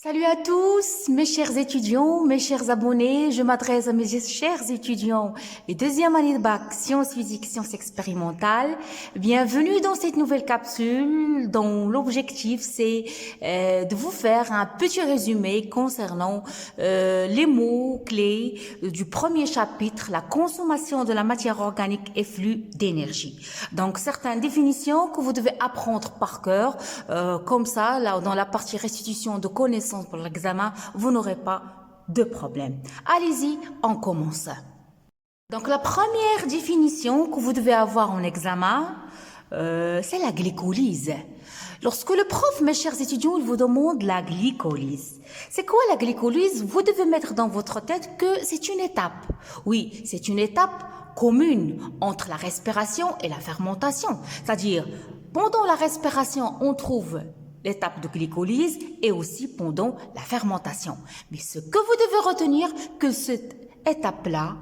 Salut à tous, mes chers étudiants, mes chers abonnés. Je m'adresse à mes chers étudiants et deuxième année de bac sciences physiques, sciences expérimentales. Bienvenue dans cette nouvelle capsule dont l'objectif c'est de vous faire un petit résumé concernant les mots clés du premier chapitre, la consommation de la matière organique et flux d'énergie. Donc certaines définitions que vous devez apprendre par cœur, comme ça là dans la partie restitution de connaissances pour l'examen, vous n'aurez pas de problème. Allez-y, on commence. Donc la première définition que vous devez avoir en examen, c'est la glycolyse. Lorsque le prof, mes chers étudiants, il vous demande la glycolyse. C'est quoi la glycolyse? Vous devez mettre dans votre tête que c'est une étape. Oui, c'est une étape commune entre la respiration et la fermentation. C'est-à-dire, pendant la respiration, on trouve l'étape de glycolyse et aussi pendant la fermentation. Mais ce que vous devez retenir, que cette étape-là,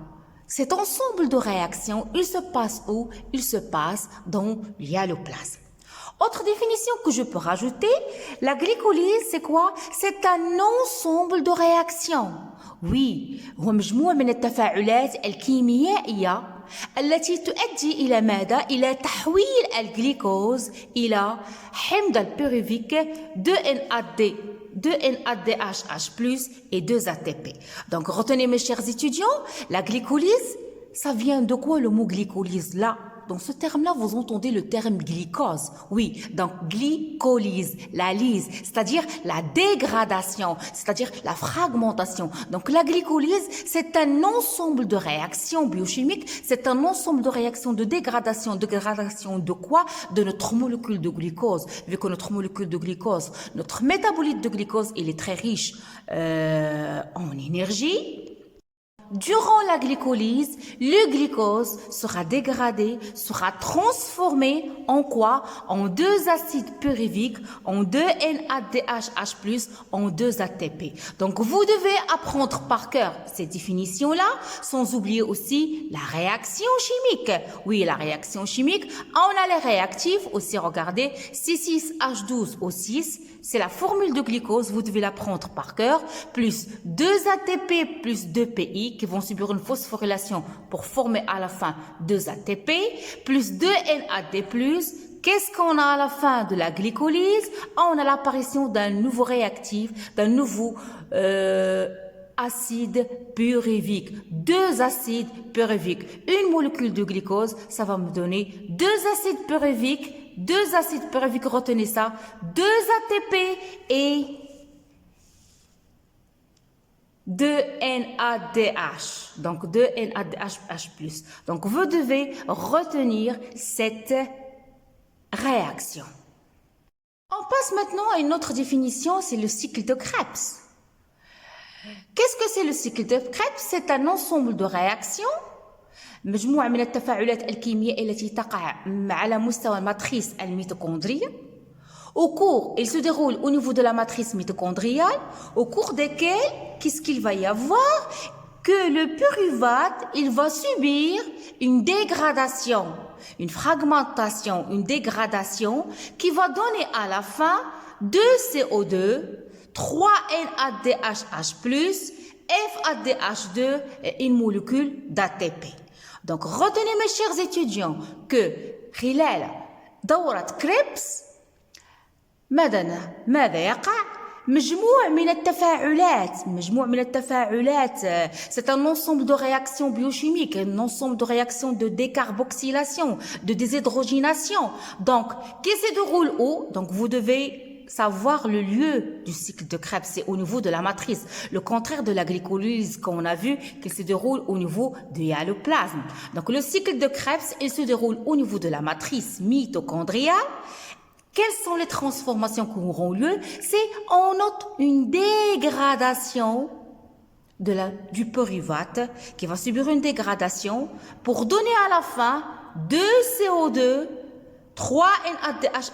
cet ensemble de réactions, il se passe où? Il se passe dans l'hyaloplasme. Autre définition que je peux rajouter, la glycolyse, c'est quoi? C'est un ensemble de réactions. Oui, هو مجموع من التفاعلات الكيميائية التي تؤدي إلى ماذا؟ إلى تحويل الجليكوز إلى حمض البيروفيك 2NAD 2NADH+ et 2 ATP. Donc retenez mes chers étudiants, la glycolyse, ça vient de quoi le mot glycolyse là? Dans ce terme-là, vous entendez le terme glycose. Oui, donc glycolyse, la lyse, c'est-à-dire la dégradation, c'est-à-dire la fragmentation. Donc la glycolyse, c'est un ensemble de réactions biochimiques, c'est un ensemble de réactions de dégradation. Dégradation de quoi? De notre molécule de glucose. Vu que notre molécule de glucose, notre métabolite de glucose, il est très riche en énergie. Durant la glycolyse, le glucose sera dégradé, sera transformé en quoi? En 2 acides pyruviques, en 2 NADH+, en 2 ATP. Donc vous devez apprendre par cœur ces définitions-là, sans oublier aussi la réaction chimique. Oui, la réaction chimique, on a les réactifs aussi, regardez, C6H12O6, c'est la formule de glucose, vous devez l'apprendre par cœur, plus 2 ATP plus 2 PI qui vont subir une phosphorylation pour former à la fin 2 ATP, plus 2 NAD+. Qu'est-ce qu'on a à la fin de la glycolyse? On a l'apparition d'un nouveau réactif, d'un nouveau acide pyruvique. 2 acides pyruviques. Une molécule de glucose, ça va me donner 2 acides pyruviques. 2 acides pyruviques, retenez ça, 2 ATP et 2 NADH. Donc 2 NADH+. Donc vous devez retenir cette réaction. On passe maintenant à une autre définition, c'est le cycle de Krebs. Qu'est-ce que c'est le cycle de Krebs? C'est un ensemble de réactions مجموعة من التفاعلات الكيميائية التي تقع على مستوى الماتريس الميتوكوندرية. Au cours, il se déroule au niveau de la matrice mitochondriale, au cours desquelles, qu'est-ce qu'il va y avoir? Que le pyruvate, il va subir une dégradation, une fragmentation, une dégradation qui va donner à la fin 2 CO2, 3 NADH+, FADH2 et une molécule d'ATP. Donc, retenez mes chers étudiants que خلال دورة كريبس ماذا يقع؟ مجموع من التفاعلات c'est un ensemble de réactions biochimiques, un ensemble de réactions de décarboxylation, de déshydrogénation. Donc, qui se déroule où? Donc, vous devez savoir le lieu du cycle de Krebs, c'est au niveau de la matrice. Le contraire de la glycolyse qu'on a vu qu'il se déroule au niveau du hyaloplasme. Donc le cycle de Krebs, il se déroule au niveau de la matrice mitochondriale. Quelles sont les transformations qui auront lieu? C'est on note une dégradation du pyruvate qui va subir une dégradation pour donner à la fin 2 CO2, 3 NADH+,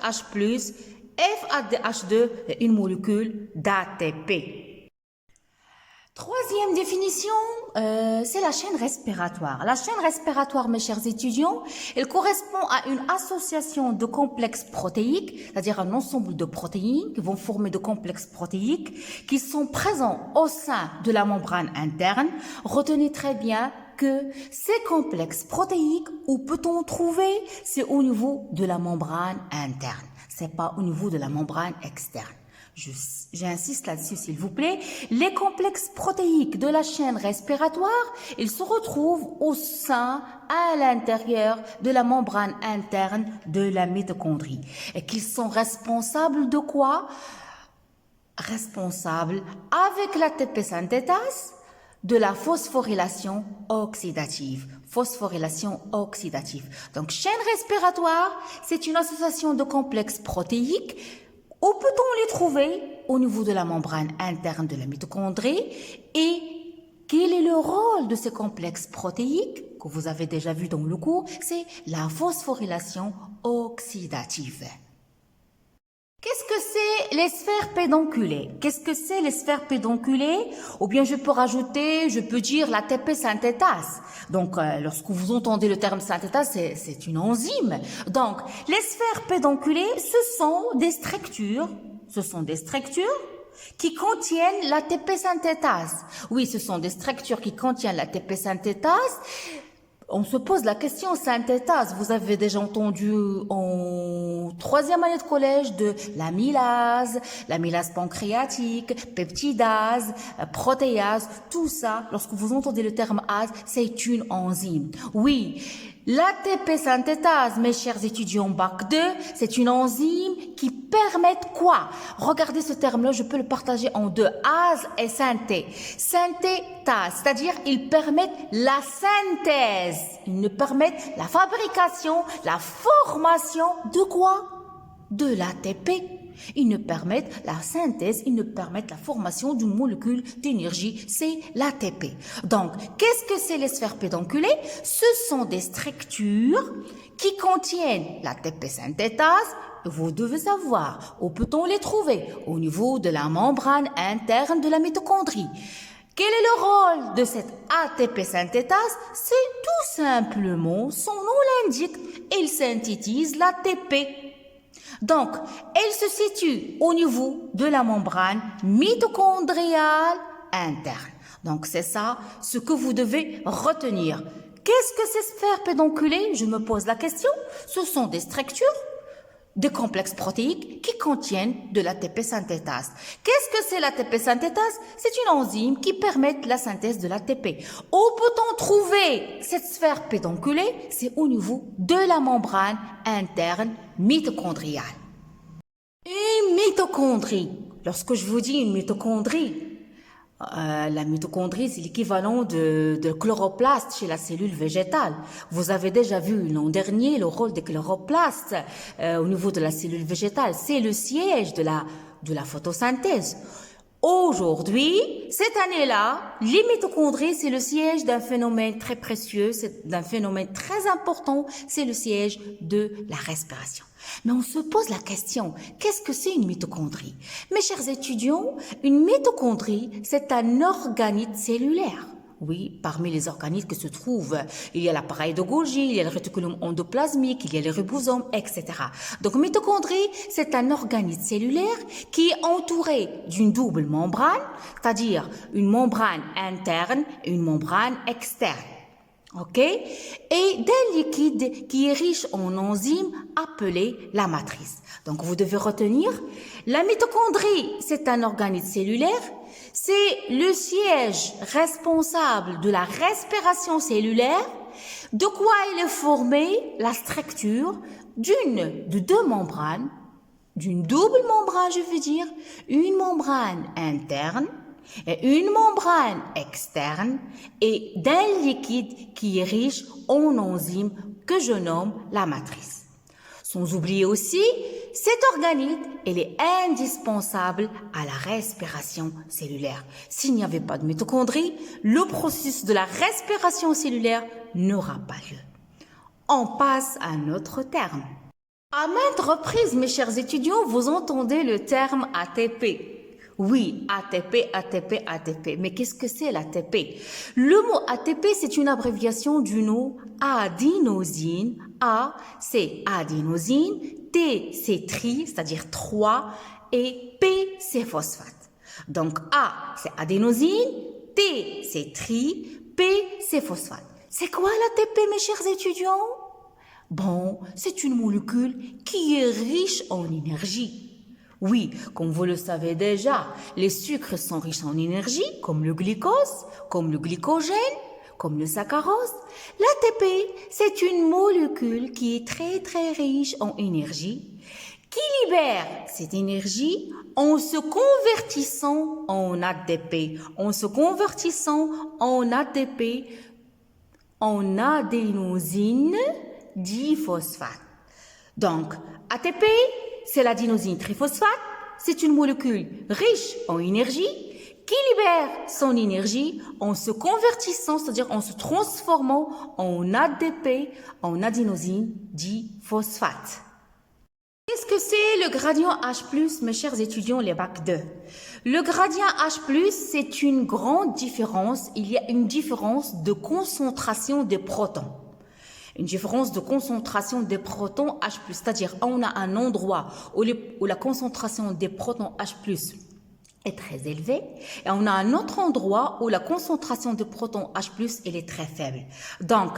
FADH2 et une molécule d'ATP. Troisième définition, c'est la chaîne respiratoire. La chaîne respiratoire, mes chers étudiants, elle correspond à une association de complexes protéiques, c'est-à-dire un ensemble de protéines qui vont former de complexes protéiques qui sont présents au sein de la membrane interne. Retenez très bien que ces complexes protéiques, où peut-on trouver? C'est au niveau de la membrane interne, c'est pas au niveau de la membrane externe. J'insiste là-dessus, s'il vous plaît. Les complexes protéiques de la chaîne respiratoire, ils se retrouvent au sein, à l'intérieur de la membrane interne de la mitochondrie. Et qu'ils sont responsables de quoi? Responsables, avec l'ATP synthétase, de la phosphorylation oxydative. Phosphorylation oxydative. Donc, chaîne respiratoire, c'est une association de complexes protéiques. Où peut-on les trouver? Au niveau de la membrane interne de la mitochondrie. Et quel est le rôle de ces complexes protéiques que vous avez déjà vu dans le cours? C'est la phosphorylation oxydative. Qu'est-ce que c'est les sphères pédonculées? Qu'est-ce que c'est les sphères pédonculées? Ou bien je peux dire l'ATP synthétase. Donc, lorsque vous entendez le terme synthétase, c'est une enzyme. Donc, les sphères pédonculées, ce sont des structures qui contiennent l'ATP synthétase. Oui, ce sont des structures qui contiennent l'ATP synthétase. On se pose la question synthétase. Vous avez déjà entendu en troisième année de collège de l'amylase pancréatique, peptidase, protéase, tout ça. Lorsque vous entendez le terme ase, c'est une enzyme. Oui, l'ATP synthétase, mes chers étudiants bac 2, c'est une enzyme qui permet quoi? Regardez ce terme-là, je peux le partager en deux. Ase et synthé. Synthétase, c'est-à-dire ils permettent la synthèse. Ils ne permettent la fabrication, la formation de quoi? De l'ATP. Ils ne permettent la synthèse, ils ne permettent la formation d'une molécule d'énergie, c'est l'ATP. Donc, qu'est-ce que c'est les sphères pédonculées? Ce sont des structures qui contiennent l'ATP synthétase. Vous devez savoir où peut-on les trouver? Au niveau de la membrane interne de la mitochondrie. Quel est le rôle de cette ATP synthétase? C'est tout simplement, son nom l'indique, il synthétise l'ATP. Donc, elle se situe au niveau de la membrane mitochondriale interne. Donc, c'est ça ce que vous devez retenir. Qu'est-ce que ces sphères pédonculées? Je me pose la question. Ce sont des structures, des complexes protéiques qui contiennent de l'ATP synthétase. Qu'est-ce que c'est l'ATP synthétase? C'est une enzyme qui permet la synthèse de l'ATP. Où peut-on trouver cette sphère pédonculée? C'est au niveau de la membrane interne mitochondriale. Une mitochondrie. Lorsque je vous dis une mitochondrie, la mitochondrie, c'est l'équivalent de chloroplaste chez la cellule végétale. Vous avez déjà vu l'an dernier le rôle des chloroplastes au niveau de la cellule végétale. C'est le siège de la photosynthèse. Aujourd'hui, cette année-là, les mitochondries, c'est le siège d'un phénomène très précieux, c'est d'un phénomène très important, c'est le siège de la respiration. Mais on se pose la question, qu'est-ce que c'est une mitochondrie? Mes chers étudiants, une mitochondrie, c'est un organite cellulaire. Oui, parmi les organites que se trouvent, il y a l'appareil de Golgi, il y a le réticulum endoplasmique, il y a les ribosomes, etc. Donc, mitochondrie, c'est un organite cellulaire qui est entouré d'une double membrane, c'est-à-dire une membrane interne et une membrane externe. OK? Et d'un liquide qui est riche en enzymes appelé la matrice. Donc, vous devez retenir, la mitochondrie, c'est un organite cellulaire. C'est le siège responsable de la respiration cellulaire. De quoi il est formé? La structure de deux membranes, d'une double membrane, je veux dire, une membrane interne et une membrane externe et d'un liquide qui est riche en enzymes que je nomme la matrice. Sans oublier aussi, cet organite, il est indispensable à la respiration cellulaire. S'il n'y avait pas de mitochondrie, le processus de la respiration cellulaire n'aura pas lieu. On passe à un autre terme. À maintes reprises, mes chers étudiants, vous entendez le terme ATP. Oui, ATP, ATP, ATP. Mais qu'est-ce que c'est l'ATP? Le mot ATP, c'est une abréviation du nom adénosine. A, c'est adénosine. T, c'est tri, c'est-à-dire 3. Et P, c'est phosphate. Donc A, c'est adénosine. T, c'est tri. P, c'est phosphate. C'est quoi l'ATP, mes chers étudiants? Bon, c'est une molécule qui est riche en énergie. Oui, comme vous le savez déjà, les sucres sont riches en énergie, comme le glucose, comme le glycogène, comme le saccharose. L'ATP, c'est une molécule qui est très riche en énergie, qui libère cette énergie en se convertissant en ATP, en adénosine diphosphate. Donc, ATP, c'est l'adénosine triphosphate. C'est une molécule riche en énergie qui libère son énergie en se convertissant, c'est-à-dire en se transformant en ADP, en adénosine diphosphate. Qu'est-ce que c'est le gradient H+, mes chers étudiants, les bac 2? Le gradient H+, c'est une grande différence. Il y a une différence de concentration des protons. Une différence de concentration des protons H+, c'est-à-dire on a un endroit où la concentration des protons H+, est très élevée et on a un autre endroit où la concentration des protons H+, elle est très faible. Donc,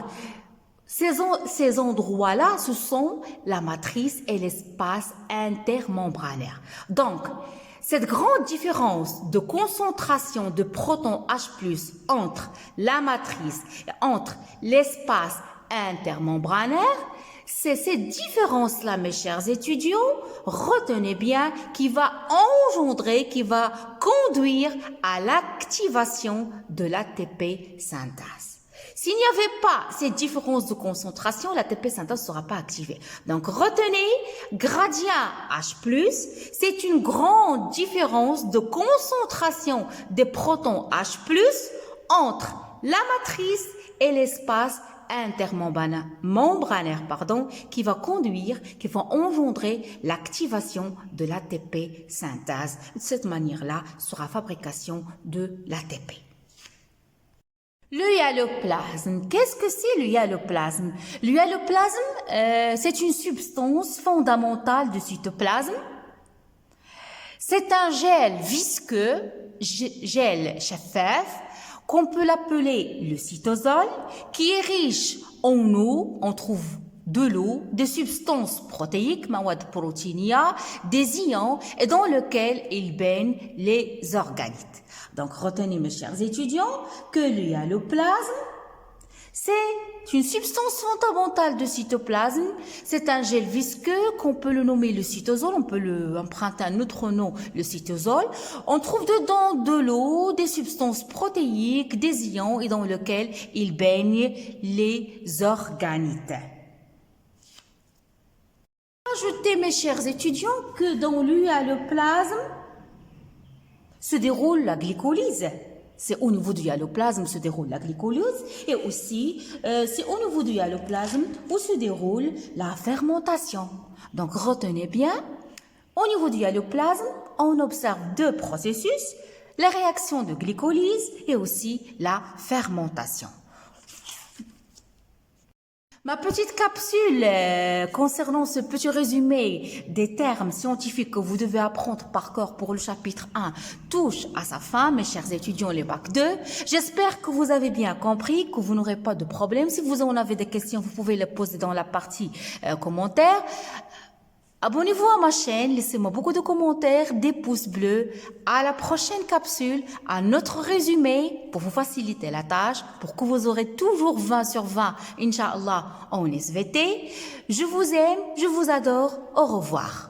ces endroits-là, ce sont la matrice et l'espace intermembranaire. Donc, cette grande différence de concentration de protons H+, entre la matrice et entre l'espace intermembranaire, c'est cette différence-là, mes chers étudiants, retenez bien, qui va conduire à l'activation de l'ATP synthase. S'il n'y avait pas cette différence de concentration, l'ATP synthase ne sera pas activée. Donc, retenez, gradient H+, c'est une grande différence de concentration des protons H+, entre la matrice et l'espace intermembranaire, qui va engendrer l'activation de l'ATP synthase. De cette manière-là, sera fabrication de l'ATP. Le hyaloplasme. Qu'est-ce que c'est le hyaloplasme? Le hyaloplasme, c'est une substance fondamentale du cytoplasme. C'est un gel visqueux, gel shaffaf, qu'on peut l'appeler le cytosol, qui est riche en eau. On trouve de l'eau, des substances protéiques, mawad protéinia, des ions, et dans lequel il baigne les organites. Donc, retenez, mes chers étudiants, que le hyaloplasme, c'est une substance fondamentale du cytoplasme. C'est un gel visqueux qu'on peut le nommer le cytosol. On peut le emprunter un autre nom, le cytosol. On trouve dedans de l'eau, des substances protéiques, des ions et dans lequel il baigne les organites. Ajoutez, mes chers étudiants, que dans le hyaloplasme se déroule la glycolyse. C'est au niveau du hyaloplasme se déroule la glycolyse et aussi c'est au niveau du hyaloplasme où se déroule la fermentation. Donc retenez bien, au niveau du hyaloplasme, on observe deux processus, la réaction de glycolyse et aussi la fermentation. Ma petite capsule concernant ce petit résumé des termes scientifiques que vous devez apprendre par cœur pour le chapitre 1 touche à sa fin, mes chers étudiants, les bac 2. J'espère que vous avez bien compris, que vous n'aurez pas de problème. Si vous en avez des questions, vous pouvez les poser dans la partie commentaires. Abonnez-vous à ma chaîne, laissez-moi beaucoup de commentaires, des pouces bleus. À la prochaine capsule, un autre résumé pour vous faciliter la tâche, pour que vous aurez toujours 20 sur 20, Inch'Allah, en SVT. Je vous aime, je vous adore, au revoir.